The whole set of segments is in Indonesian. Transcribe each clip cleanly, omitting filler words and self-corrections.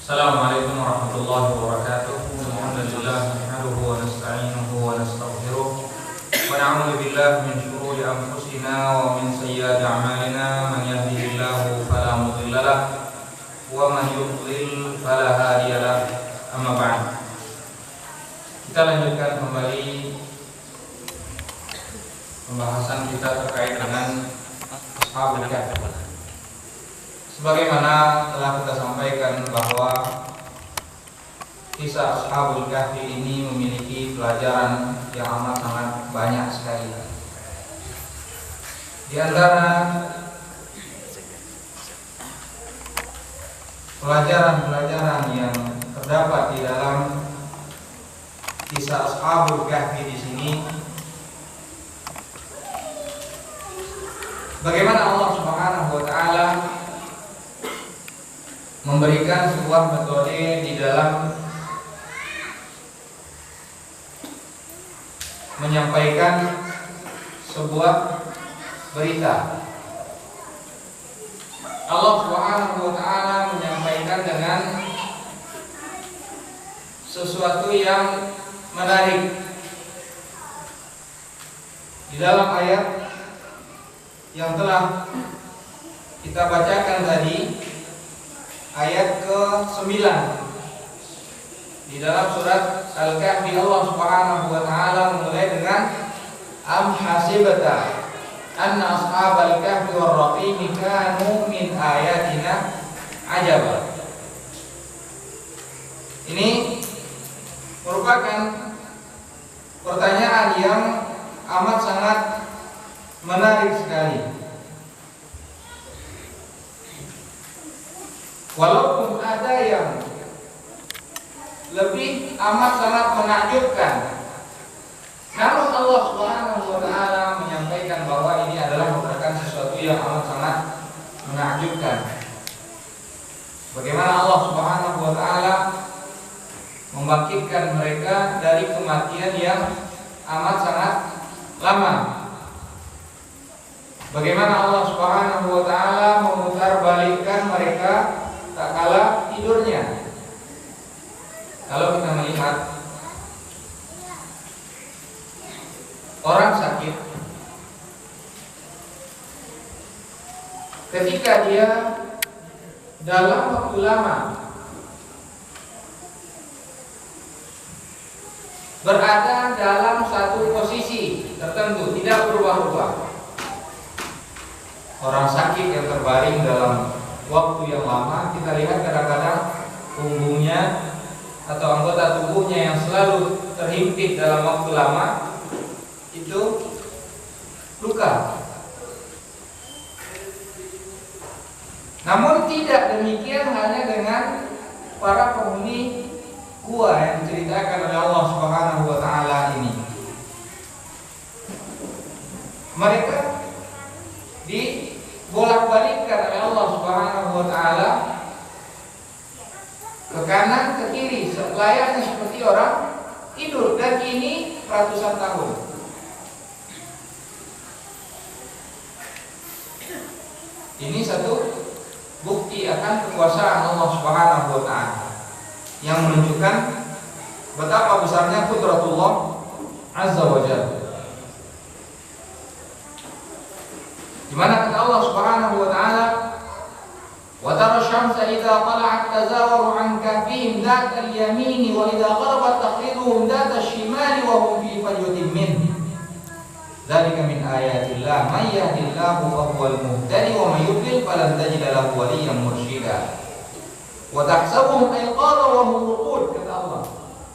Assalamualaikum warahmatullahi wabarakatuh. Alhamdulillah nahmaduhu wa nasta'inuhu wa nastaghfiruh wa na'udzu billahi min shururi anfusina wa min sayyiati a'malina. Man yahdihillahu fala mudilla lahu wa man yudlil fala hadiya lahu. Amma ba'd. Kita lanjutkan kembali pembahasan kita terkait dengan Ashabul Kahfi. Sebagaimana telah kita sampaikan bahwa kisah Ashabul Kahfi ini memiliki pelajaran yang amat sangat banyak sekali. Di antara pelajaran-pelajaran yang terdapat di dalam kisah Ashabul Kahfi di sini, bagaimana Allah Subhanahu wa taala memberikan sebuah metode di dalam menyampaikan sebuah berita. Allah Subhanahu wa taala menyampaikan dengan sesuatu yang menarik. Di dalam ayat yang telah kita bacakan tadi, ayat ke-9 di dalam surat Al-Kahfi, Allah Subhanahu wa taala memulai dengan am hasibata anna ashabal kahfi war raqim kanu min ayatina ajaba. Ini merupakan pertanyaan yang amat sangat menarik sekali. Walaupun ada yang lebih amat sangat menakjubkan, namun Allah Subhanahu wa taala menyampaikan bahwa ini adalah merupakan sesuatu yang amat sangat menakjubkan. Bagaimana Allah Subhanahu wa taala membangkitkan mereka dari kematian yang amat sangat lama. Bagaimana Allah Subhanahu wa taala memutarbalikkan mereka tak kala tidurnya. Kalau kita melihat orang sakit, ketika dia dalam waktu lama berada dalam satu posisi tertentu, tidak berubah-ubah. Orang sakit yang terbaring dalam waktu yang lama, kita lihat kadang-kadang punggungnya atau anggota tubuhnya yang selalu terhimpit dalam waktu lama itu luka. Namun tidak demikian hanya dengan para penghuni gua yang diceritakan oleh Allah Subhanahu wa taala ini. Mereka dibolak-balikkan oleh Allah Subhanahu wa taala ke kanan ke kiri layaknya seperti orang tidur, dan ini ratusan tahun. Ini satu bukti akan kekuasaan Allah Subhanahu wa taala yang menunjukkan betapa besarnya qudratullah azza wa jalla. Di mana kata Allah Subhanahu wa taala, "Wa tara asy-syamsa idza tala'at tazawaru 'an kahfihim dhatal yamini wa idza gharabat taqriduhum dhatal shimali wa hum fi fajwatin min. Dzalika min ayatillah may yahdihillahu fa huwal muhtadi wa may yudlil falan tajida lahu waliyyan mursyida. Wa tahsabuhum ayqadha wa hum ruqud." Kata Allah,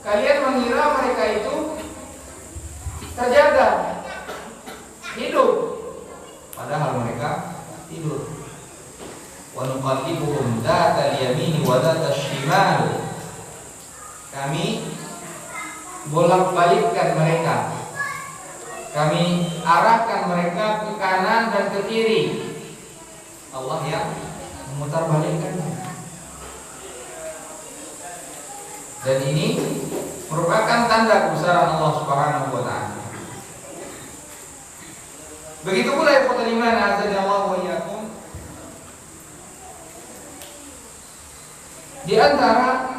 kalian mengira mereka itu terjaga, hidup, padahal mereka tidur. Wa nuqallibuhum dzatal yamini wa dzatal shimal. Kami bolak-balikkan mereka, kami arahkan mereka ke kanan dan ke kiri. Allah yang memutarbalikkannya. Dan ini merupakan tanda kebesaran Allah Subhanahu wa taala. Begitu pula yang 5 azza wa jalla. Di Di antara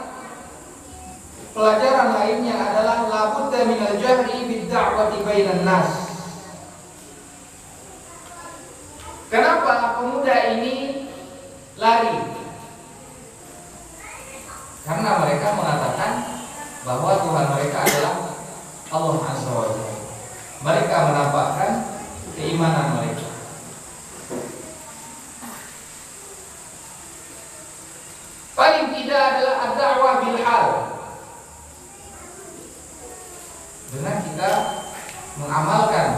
pelajaran lainnya adalah la budda minal jahri bid-da'wati bainan nas. Kenapa pemuda ini lari? Karena mereka mengatakan bahwa Tuhan mereka adalah Allah Azza wa Jalla. Mereka menampakkan keimanan mereka. Paling tidak adalah ad-da'wah bil hal. Dengan kita mengamalkan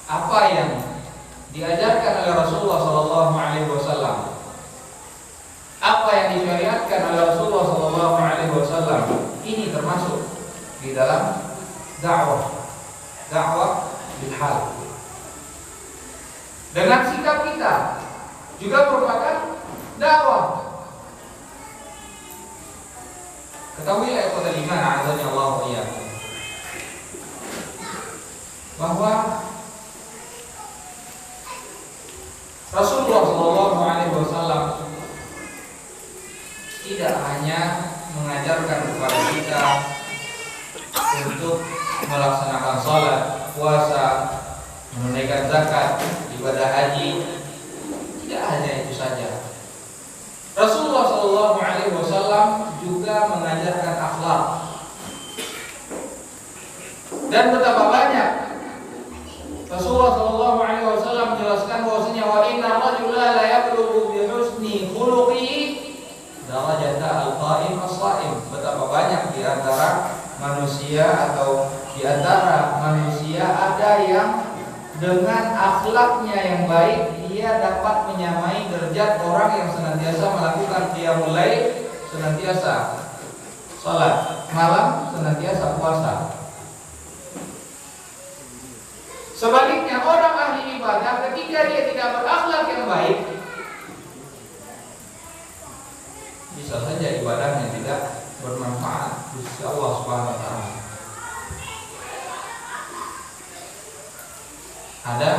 apa yang diajarkan oleh Rasulullah sallallahu alaihi wasallam. Apa yang disyariatkan oleh Rasulullah sallallahu alaihi wasallam ini termasuk di dalam dakwah bil hal. Dengan sikap kita juga merupakan dakwah. Ketahuilah ikhwatal iman azza Allah wa iyyakum bahwa Rasulullah sallallahu alaihi wasallam tidak hanya mengajarkan kepada kita untuk melaksanakan salat, puasa, menunaikan zakat, ibadah haji. Tidak hanya itu saja. Rasulullah sallallahu alaihi wasallam juga mengajarkan akhlak. Dan betapa banyak Rasulullah sallallahu alaihi wasallam menjelaskan bahwasanya wa inna rajula la yablughu bi husni khuluqihi darajata al-qa'im as-sha'im. Betapa banyak di antara manusia atau di antara manusia ada yang dengan akhlaknya yang baik dia dapat menyamai derajat orang yang senantiasa melakukan qiyamul lail, senantiasa salat malam, senantiasa puasa. Sebaliknya orang ahli ibadah ketika dia tidak berakhlak yang baik, bisa saja ibadahnya tidak bermanfaat di sisi Allah Subhanahu wa taala. Ada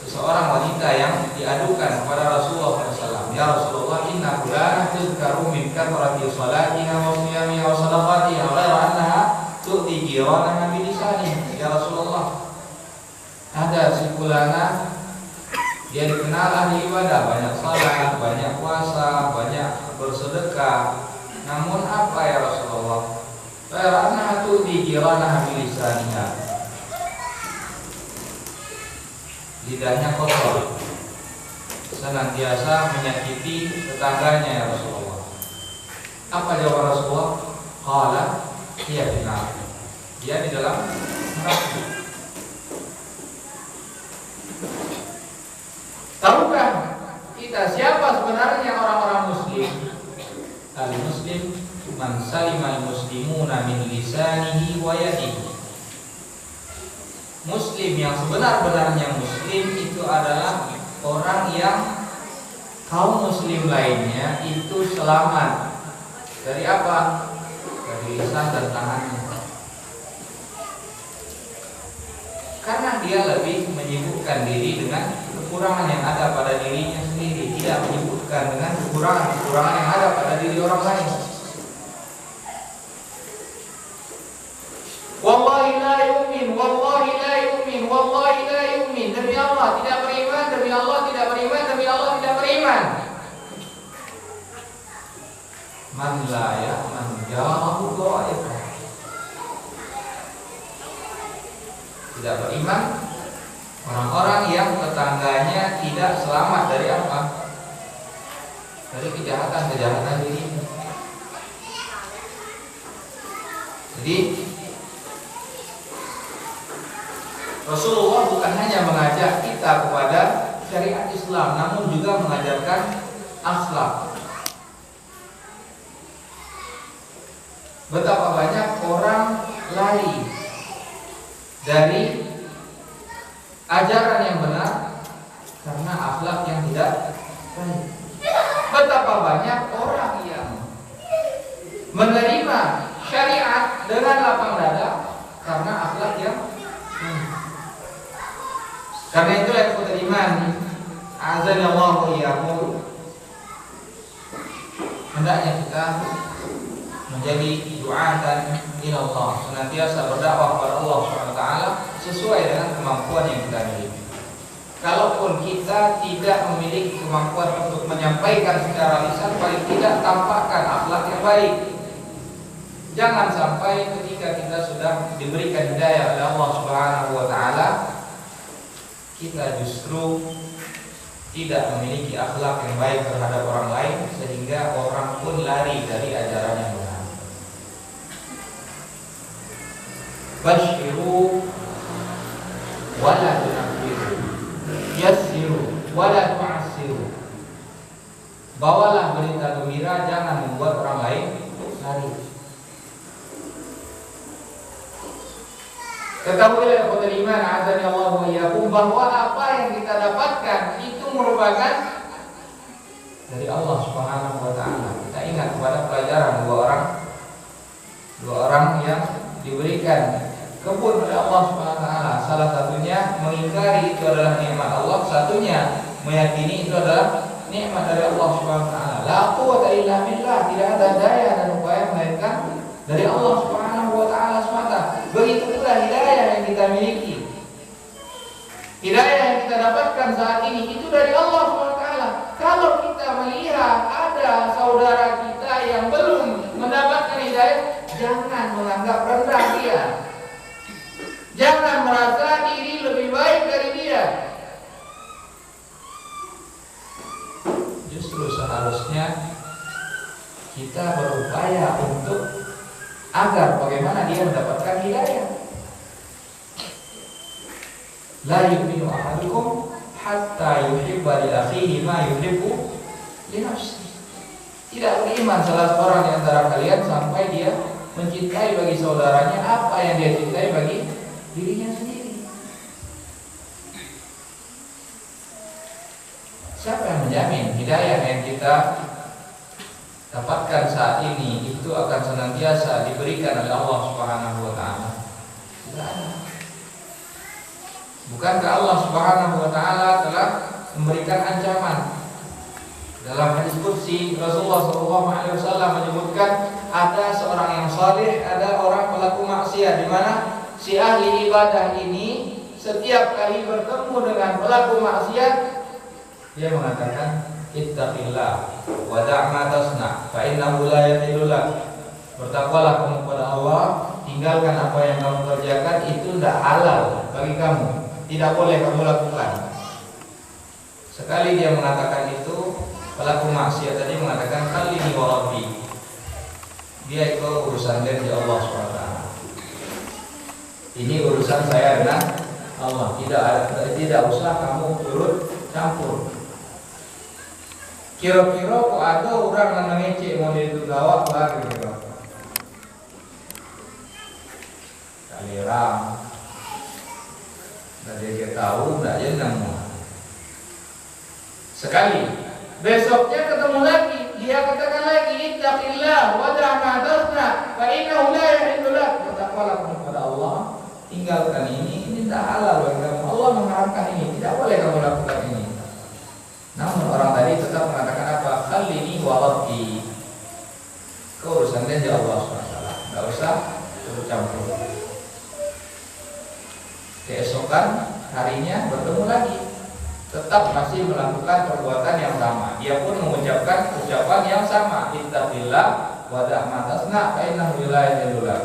seseorang wanita yang diadukan kepada Rasulullah SAW. Ya Rasulullah, inna fulanah tuzkaru min kathrati salatiha wa siyamiha wa sadaqatiha ghaira annaha tu'ti jiranaha bi lisaniha. Ya Rasulullah, ada si fulanah, dia dikenal ahli ibadah, banyak salat, banyak puasa, banyak bersedekah. Namun apa ya Rasulullah? Ghaira annaha tu'ti jiranaha bi lisaniha. Lidahnya kotor, senantiasa menyakiti tetangganya ya Rasulullah. Apa jawaban Rasulullah? Qala hiya finnar. Dia di dalam neraka. Tahukah kita siapa sebenarnya orang-orang muslim? Al-muslim man salima al-muslimuna min lisanihi wa yadihi. Muslim yang sebenar-benarnya muslim itu adalah orang yang kaum muslim lainnya itu selamat dari apa? Dari lisan dan tangannya. Karena dia lebih menyibukkan diri dengan kekurangan yang ada pada dirinya sendiri, tidak menyibukkan dengan kekurangan yang ada pada diri orang lain. Wallahi la yu'min, wallahi la yu'min, wallahi la yu'min. Demi Allah tidak beriman, demi Allah tidak beriman, demi Allah tidak beriman. Man la ya'man jarahu dha'iqah. Tidak beriman orang-orang yang tetangganya tidak selamat dari apa? Dari kejahatan-kejahatan dirinya. Jadi Rasulullah bukan hanya mengajak kita kepada syariat Islam, namun juga mengajarkan akhlak. Betapa banyak orang lari dari ajaran yang benar karena akhlak yang tidak baik. Betapa banyak orang yang menerima syariat dengan lapang dada karena akhlak yang baik. Karena itulah ikhwatul iman azza Allah wa iyyakum, hendaknya kita menjadi du'atan ila Allah, senantiasa berdakwah kepada Allah SWT sesuai dengan kemampuan yang kita miliki. Kalaupun kita tidak memiliki kemampuan untuk menyampaikan secara lisan, paling tidak tampakkan akhlak yang baik. Jangan sampai ketika kita sudah diberikan hidayah oleh Allah Subhanahu wa taala, kita justru tidak memiliki akhlak yang baik terhadap orang lain sehingga orang pun lari dari ajaran yang benar. Basyiru wa la tunaffiru, yassiru wa la tu'assiru. Bawalah berita gembira, jangan membuat orang lain lari. Ketahuilah ikhwatul iman, azani Allah wa iyyakum, bahwa apa yang kita dapatkan itu merupakan dari Allah Subhanahu wa taala. Kita ingat kepada pelajaran dua orang yang diberikan kebun oleh Allah Subhanahu wa taala. Salah satunya mengingkari itu adalah nikmat Allah, satunya meyakini itu adalah nikmat dari Allah Subhanahu wa taala. La quwwata illa billah, tidak ada daya dan upaya melainkan dari Allah Subhanahu wa taala semata. Begitu pula hidayah yang kita miliki. Hidayah yang kita dapatkan saat ini itu dari Allah Subhanahu wa taala. Kalau kita melihat ada saudara kita yang belum mendapatkan hidayah, jangan menganggap rendah dia. Jangan merasa diri lebih baik dari dia. Justru seharusnya kita berupaya untuk agar bagaimana dia mendapatkan hidayah. La yu'minu ahadukum hatta yuhibba li akhihi ma yuhibbu li nafsihi. Tidak beriman salah seorang di antara kalian sampai dia mencintai bagi saudaranya apa yang dia cintai bagi dirinya sendiri. Siapa yang menjamin hidayah yang kita dapatkan saat ini itu akan senantiasa diberikan oleh Allah Subhanahu wa taala? Tidak ada. Bukankah Allah Subhanahu wa taala telah memberikan ancaman? Dalam hadis qudsi Rasulullah SAW menyebutkan ada seorang yang saleh, ada orang pelaku maksiat, di mana si ahli ibadah ini setiap kali bertemu dengan pelaku maksiat dia mengatakan ittaqillah wa da' ma tasna fa innahu la yahillu lak. Bertakwalah kamu kepada Allah, tinggalkan apa yang kamu kerjakan, itu tidak halal bagi kamu, tidak boleh kamu lakukan. Sekali dia mengatakan itu, pelaku maksiat tadi mengatakan khalini wa rabbi, dia itu urusan dari Allah SWT. Ini urusan saya dengan Allah, tidak usah kamu turut campur. Kira-kira kok ada orang yang mengecek model itu gawat lagi kira. Kalirang, dari dia tahu tidak jenang. Sekali, besoknya ketemu lagi, dia katakan lagi ittaqillah wa da' ma tasna fa innahu la yahillu lak. Bertakwalah kepada Allah, tinggalkan ini tidak halal bagi kamu. Allah mengharamkan ini, tidak boleh kamu lakukan ini. Namun orang tadi tetap mengatakan apa? Khalini wa rabbi, keurusan dia Allah SWT, tidak usah turut campur. Keesokan harinya bertemu lagi, tetap masih melakukan perbuatan yang sama. Dia pun mengucapkan ucapan yang sama, ittaqillah wa da' ma tasna fa innahu la yahillu lak.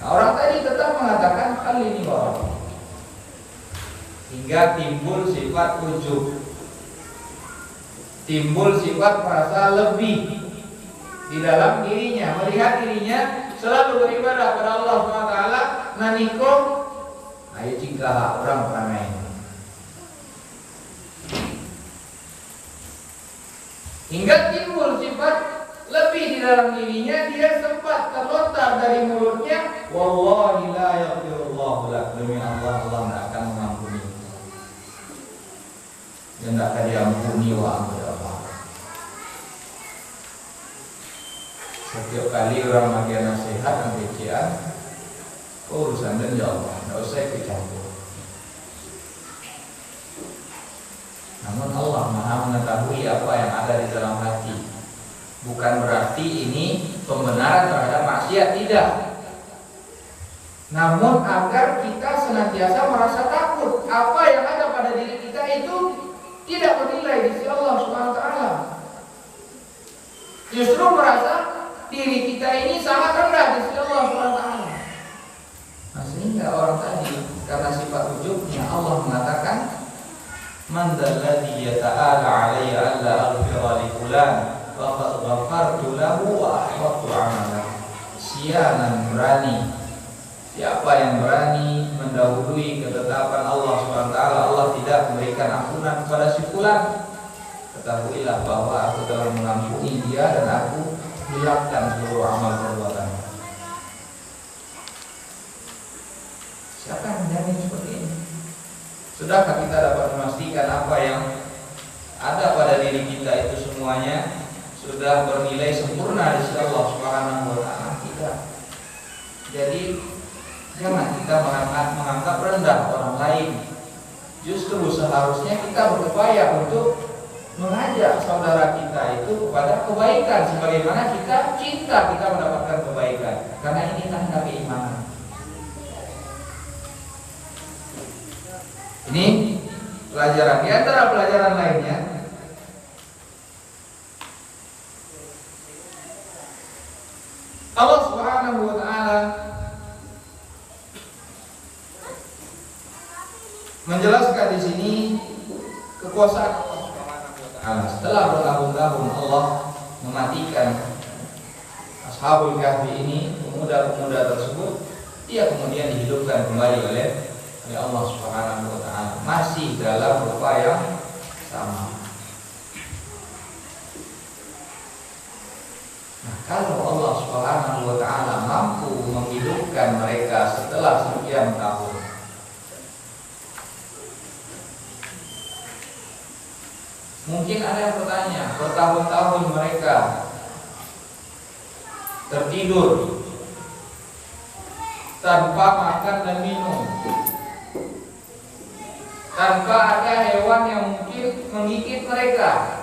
Nah, orang tadi tetap mengatakan khalini wa rabbi, hingga timbul sifat ujub, timbul sifat merasa lebih di dalam dirinya, melihat dirinya selalu beribadah kepada Allah SWT. Naniko ayo jika orang ramai, hingga timbul sifat lebih di dalam dirinya. Dia sempat terlontar dari mulutnya, wallahi la yaghfirullahu lak, demi Allah, Allah tidak akan mengampuni, dan tidak akan diampuni wa ampuni Allah. Setiap kali orang bagi nasihat dan kecian, urusan dan jawab, tidak usah ikut campur. Namun Allah Maha mengetahui apa yang ada di dalam hati. Bukan berarti ini pembenaran terhadap maksiat, tidak. Namun agar kita senantiasa merasa takut apa yang ada pada diri kita itu tidak bernilai di sisi Allah Subhanahu wa taala. Justru merasa diri kita ini sangat rendah di sisi Allah Subhanahu wa taala. Nah, sehingga orang tadi karena sifat ujubnya Allah mengatakan, "Man dzalladzi yata'ala 'alayya alla aghfira li fulan faqad ghafartu lahu wa ahbattu 'amalahu." Siapa yang berani mendahului ketetapan Allah Subhanahu wa taala, Allah tidak memberikan ampunan kepada si fulan, ketahuilah bahwa aku telah mengampuni dia dan aku hilangkan seluruh amal perbuatan. Siapa yang menjamin seperti ini? Sudahkah kita dapat memastikan apa yang ada pada diri kita itu semuanya sudah bernilai sempurna di sisi Allah Subhanahu wa taala? Tidak. Jadi jangan kita menganggap rendah orang lain. Justru seharusnya kita berupaya untuk mengajak saudara kita itu kepada kebaikan, sebagaimana kita cinta kita mendapatkan kebaikan, karena ini tanda keimanan. Ini pelajaran. Di antara pelajaran lainnya, Allah Subhanahu wa taala menjelaskan di sini kekuasaan Allah Subhanahu wa taala. Setelah bertahun-tahun Allah mematikan Ashabul Kahfi ini, pemuda-pemuda tersebut, dia kemudian dihidupkan kembali oleh Allah Subhanahu wa taala, masih dalam rupa yang sama. Nah, kalau Allah Subhanahu wa taala mampu menghidupkan mereka setelah sekian tahun, mungkin ada yang bertanya, bertahun-tahun mereka tertidur tanpa makan dan minum, tanpa ada hewan yang mungkin menggigit mereka.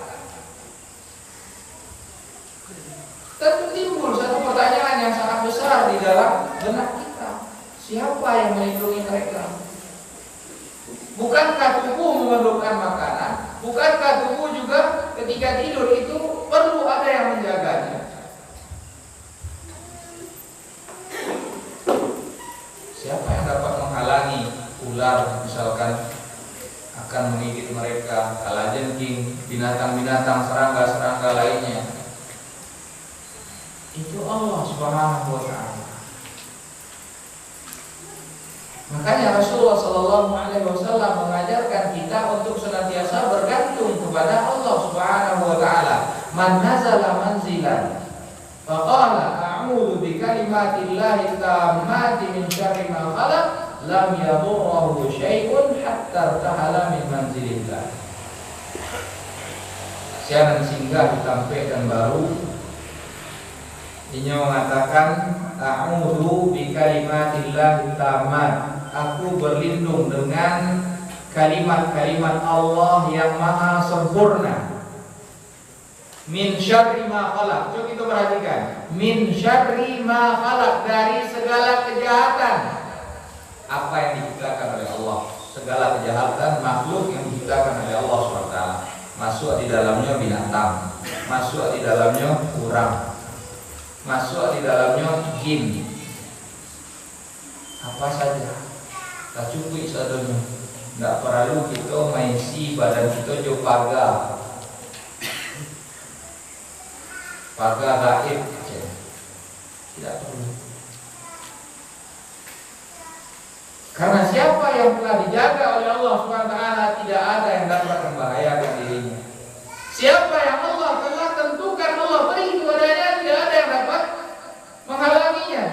Tentu timbul satu pertanyaan yang sangat besar di dalam benak kita. Siapa yang melindungi mereka? Bukankah tubuh memerlukan makanan? Bukankah tubuh juga ketika tidur itu perlu ada yang menjaganya? Siapa yang dapat menghalangi ular misalkan akan menggigit mereka, kalajengking, binatang-binatang, serangga-serangga lainnya? Itu Allah Subhanahu wa taala. Makanya Rasulullah sallallahu alaihi wasallam mengajarkan kita untuk senantiasa bergantung kepada Allah Subhanahu wa taala. Man nazala manzilan faqala a'udzu bi kalimatillahi tammati min syarri ma khalaq lam yadurruhu syai'un hatta tahala min manzilillah. Siapa singgah di tempat yang baru, dia mengatakan a'udzu bi kalimatillahi tammat, aku berlindung dengan kalimat-kalimat Allah yang maha sempurna. Min syarri ma khalaq. Coba kita perhatikan. Min syarri ma khalaq, dari segala kejahatan. Apa yang diciptakan oleh Allah? Segala kejahatan makhluk yang diciptakan oleh Allah SWT. Masuk di dalamnya binatang, masuk di dalamnya orang, masuk di dalamnya jin. Apa saja tak cukup sadurnya. Tidak perlu kita maisi badan kita jo pagar gaib, tidak perlu. Karena siapa yang telah dijaga oleh Allah SWT, tidak ada yang dapat membahayakan dirinya. Siapa yang Allah telah tentukan, Allah beri kepadanya, tidak ada yang dapat menghalanginya.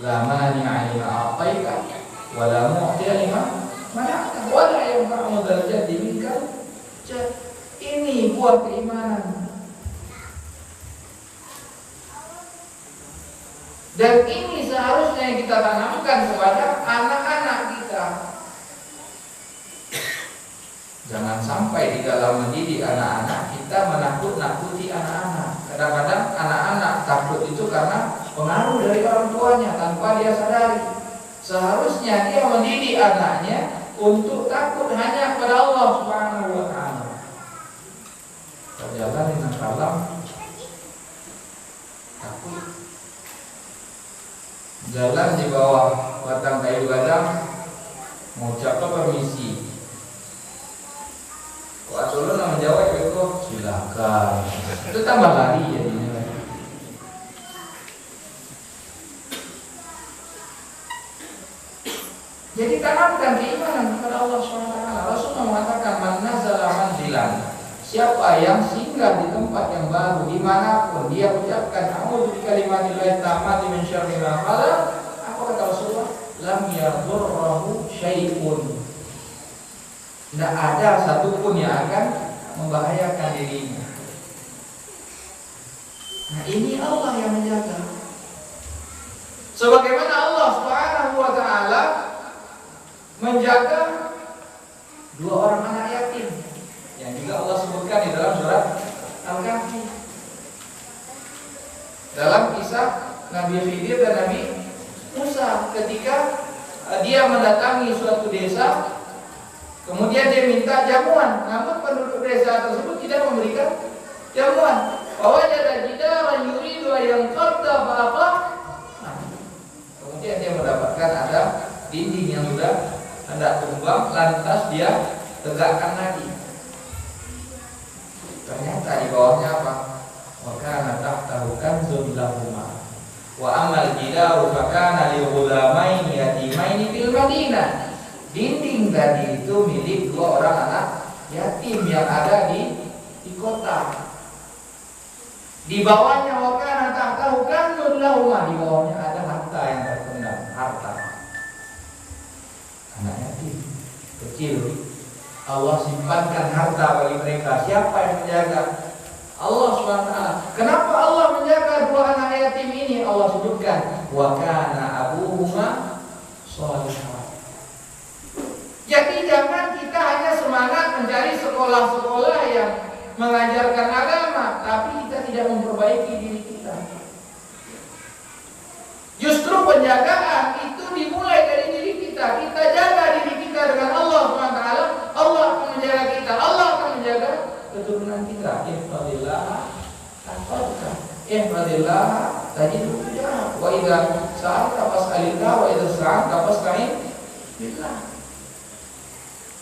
La mani'a lima a'taita wa la mu'tiya lima mana'ta wa la yanfa'u dzal jaddi minkal jadd. Ini buah keimanan. Dan ini seharusnya yang kita tanamkan kepada anak-anak kita. Jangan sampai di dalam mendidik anak-anak kita menakut-nakuti anak-anak. Kadang-kadang anak-anak takut itu karena pengaruh dari orang tuanya tanpa dia sadari. Seharusnya dia mendidik anaknya untuk takut hanya kepada Allah Subhanahu wa taala. Berjalan dengan kalam takut. Jalan di bawah batang kayu gadang mau ucapkan permisi. Kok dulu nama jawab itu silakan. Itu tambah lari jadinya. Jadi tanamkan keimanan kepada Allah SWT. Rasulullah mengatakan man nazala manzilan, siapa yang singgah di tempat yang baru dimanapun dia ucapkan a'udzu bikalimatillahi tammati min syarri ma khalaq, apa kata Rasulullah? Lam yadurruhu syai'un. Tidak ada satupun yang akan membahayakan dirinya. Nah, ini Allah yang menjaga. Sebagaimana Allah Subhanahu wa taala menjaga dua orang anak yatim yang juga Allah sebutkan di dalam surat Al-Kahfi. Dalam kisah Nabi Khidir dan Nabi Musa ketika dia mendatangi suatu desa, kemudian dia minta jamuan, namun penduduk desa tersebut tidak memberikan jamuan. Wajada jidaran yuridu yang qadda fa. Kemudian dia mendapatkan ada dinding yang sudah hendak tumbang, lantas dia tegakkan lagi. Ternyata di bawahnya apa? Wa kana tahtahu kanzun lahuma wa amal jidaru fa kana li ghulamaini yatimaini fil Madinah. Dinding tadi itu milik dua orang anak yatim yang ada di kota. Di bawahnya wa kana tahtahu kanzun lahuma, di bawahnya ada harta yang terpendam, harta. Anak yatim kecil, Allah simpankan harta bagi mereka. Siapa yang menjaga? Allah SWT. Kenapa Allah menjaga dua anak yatim ini? Allah sebutkan wa kana abuhuma shalihah. Jadi jangan kita hanya semangat mencari sekolah-sekolah yang mengajarkan agama, tapi kita tidak memperbaiki diri kita. Justru penjagaan itu dimulai dari diri kita. Kita jaga diri kita dengan Allah SWT. Allah akan menjaga kita. Allah akan menjaga keturunan kita. Ihfadillah tahfazka. Ihfadillah tajidhu tujahak. Wa idza sa'alta fas'alillah wa idza sta'anta fasta'in billah.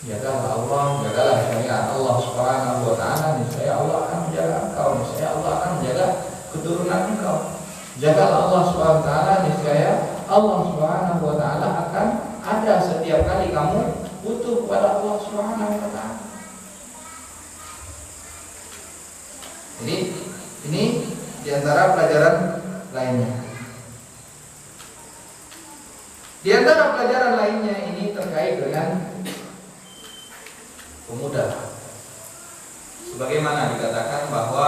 Jagalah Allah, jagalah syariat Allah Subhanahu wa taala, niscaya Allah akan menjaga engkau, niscaya Allah akan menjaga keturunan engkau. Jagalah Allah Subhanahu wa taala, niscaya Allah Subhanahu wa taala akan ada setiap kali kamu butuh kepada Allah Subhanahu wa taala. Jadi ini di antara pelajaran lainnya. Di antara pelajaran lainnya ini terkait dengan pemuda. Sebagaimana dikatakan bahwa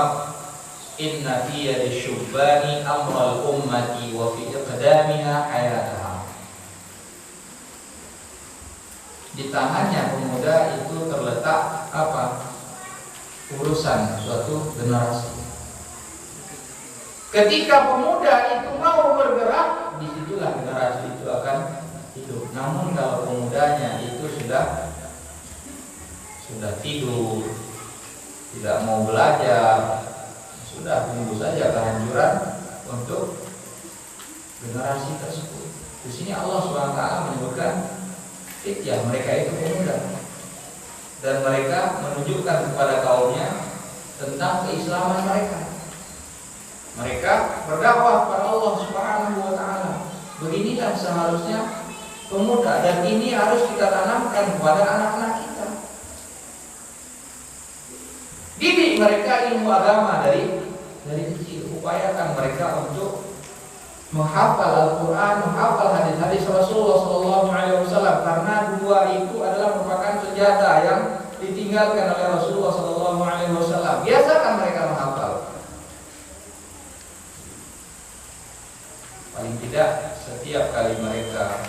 inna fi yadi syubbani amral ummati wa fi iqdamiha hayataha. Di tangannya pemuda itu terletak apa? Urusan suatu generasi. Ketika pemuda itu mau bergerak, disitulah generasi itu akan hidup. Namun kalau pemudanya itu sudah tidur, tidak mau belajar, sudah tunggu saja kehancuran untuk generasi tersebut. Di sini Allah SWT menyebutkan fityah, mereka itu pemuda, dan mereka menunjukkan kepada kaumnya tentang keislaman mereka. Mereka berdakwah kepada Allah Subhanahu wa taala. Beginilah seharusnya pemuda, dan ini harus kita tanamkan kepada anak-anak kita. Didik mereka ilmu agama dari kecil. Upayakan mereka untuk menghafal Al-Quran, menghafal hadis-hadis Rasulullah SAW, karena dua itu adalah merupakan senjata yang ditinggalkan oleh Rasulullah SAW. Biasakan mereka menghafal. Paling tidak setiap kali mereka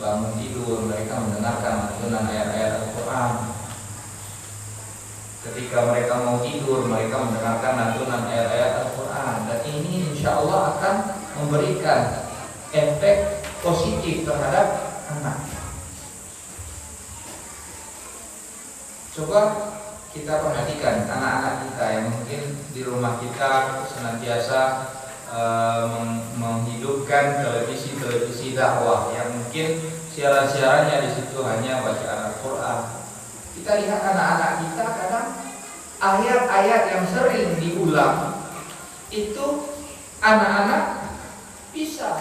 bangun tidur, mereka mendengarkan lantunan ayat-ayat Al-Quran. Ketika mereka mau tidur, mereka mendengarkan lantunan ayat-ayat Al-Quran. ini insya Allah akan memberikan efek positif terhadap anak. Coba kita perhatikan anak-anak kita yang mungkin di rumah kita senantiasa menghidupkan televisi dakwah yang mungkin siaran-siarannya di situ hanya bacaan Al-Quran. Kita lihat anak-anak kita kadang ayat-ayat yang sering diulang itu anak-anak bisa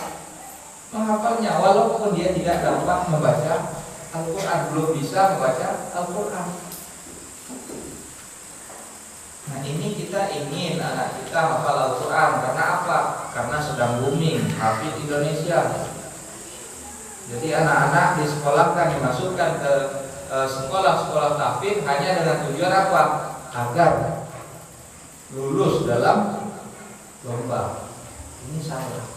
menghafalnya walaupun dia tidak dapat membaca Al-Quran, belum bisa membaca Al-Quran. Nah ini kita ingin anak kita hafal Al-Quran karena apa? Karena sedang booming Hafiz Indonesia. Jadi anak-anak disekolahkan, dimasukkan ke sekolah-sekolah tahfidz hanya dengan tujuan apa? Agar lulus dalam lomba. Ini salah.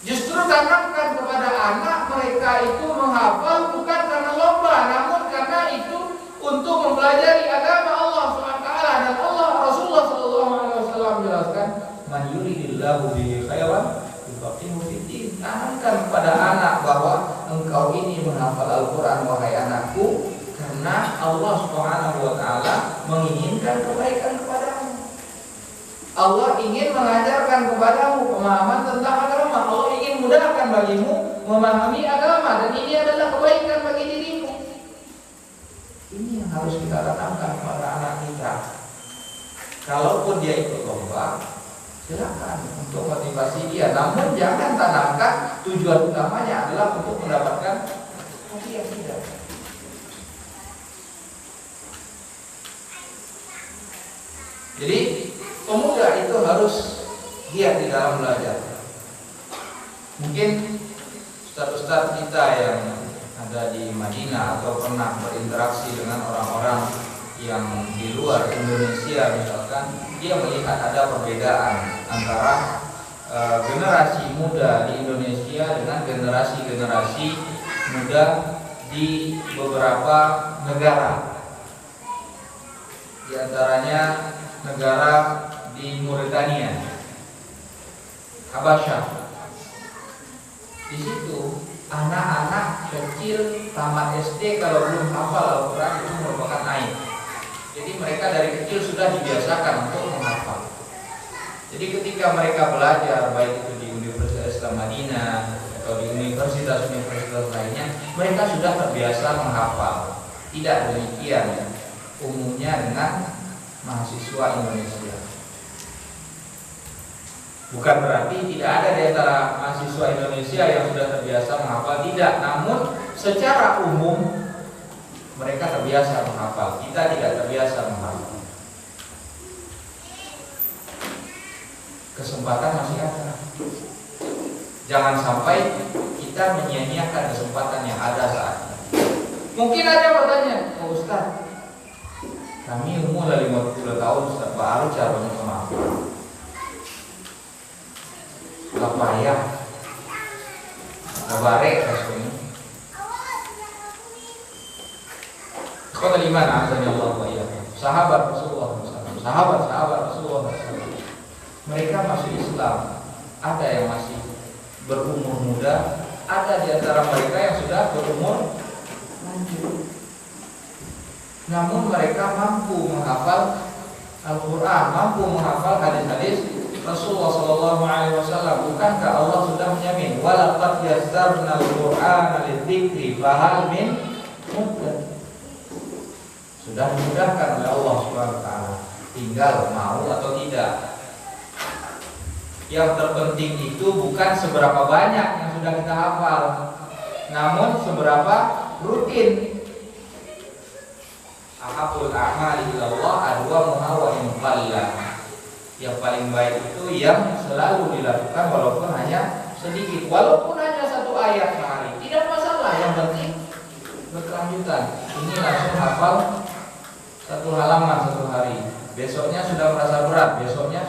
Justru tanamkan kepada anak mereka itu menghafal bukan karena lomba, namun karena itu untuk mempelajari agama Allah SWT. Dan Allah Rasulullah SAW menjelaskan, man yuridillahu bihi khairan yufaqihuhu fiddin. Tanamkan kepada anak bahwa engkau ini menghafal Al-Quran wahai anakku karena Allah SWT menginginkan kebaikan kepadamu. Allah ingin mengajarkan kepadamu pemahaman tentang agama. Allah ingin mudahkan bagimu memahami agama, dan ini adalah kebaikan bagi dirimu. Ini yang harus kita tanamkan kepada anak kita. Kalaupun dia ikut lomba, silakan untuk motivasi dia, namun jangan tanamkan tujuan utamanya adalah untuk mendapatkan hadiah, tidak. Jadi pemuda itu harus giat di dalam belajar. Mungkin ustaz-ustaz kita yang ada di Madinah atau pernah berinteraksi dengan orang-orang yang di luar Indonesia misalkan, dia melihat ada perbedaan antara generasi muda di Indonesia dengan generasi-generasi muda di beberapa negara. Di antaranya negara di Mauritania, Habasyah. Di situ anak-anak kecil tamat SD kalau belum hafal Al-Quran itu merupakan aib. Jadi mereka dari kecil sudah dibiasakan untuk menghafal. Jadi ketika mereka belajar baik itu di Universitas Islam Madinah atau di universitas-universitas lainnya, mereka sudah terbiasa menghafal. Tidak demikian umumnya dengan mahasiswa Indonesia. Bukan berarti tidak ada di antara mahasiswa Indonesia yang sudah terbiasa menghafal, tidak. Namun secara umum mereka terbiasa menghafal, kita tidak terbiasa menghafal. Kesempatan masih ada. Jangan sampai kita menyia-nyiakan kesempatan yang ada saat ini. Mungkin ada bertanya, oh Ustaz, kami umur 50 tahun, Ustaz, baru caranya menghafal. Apa ya? Kabarek rasanya. Kau terima azannya Allah wa iyyakum. Sahabat Rasulullah SAW, sahabat Rasulullah SAW, mereka masuk Islam. Ada yang masih berumur muda, ada di antara mereka yang sudah berumur lanjut. Namun mereka mampu menghafal Al-Quran, mampu menghafal hadis-hadis Rasulullah SAW. Bukankah Allah sudah menjamin, walaqad yassarna al-Qur'ana lidzikri fahal min muddakir. Sudah dimudahkan oleh Allah SWT, tinggal mau atau tidak. Yang terpenting itu bukan seberapa banyak yang sudah kita hafal, namun seberapa rutin. Ahabul a'mali ilallah adwamuha wa in qalla. Yang paling baik itu yang selalu dilakukan walaupun hanya sedikit, walaupun hanya satu ayat sehari, tidak masalah. Yang penting berkelanjutan. Ini langsung hafal satu halaman satu hari, besoknya sudah merasa berat, besoknya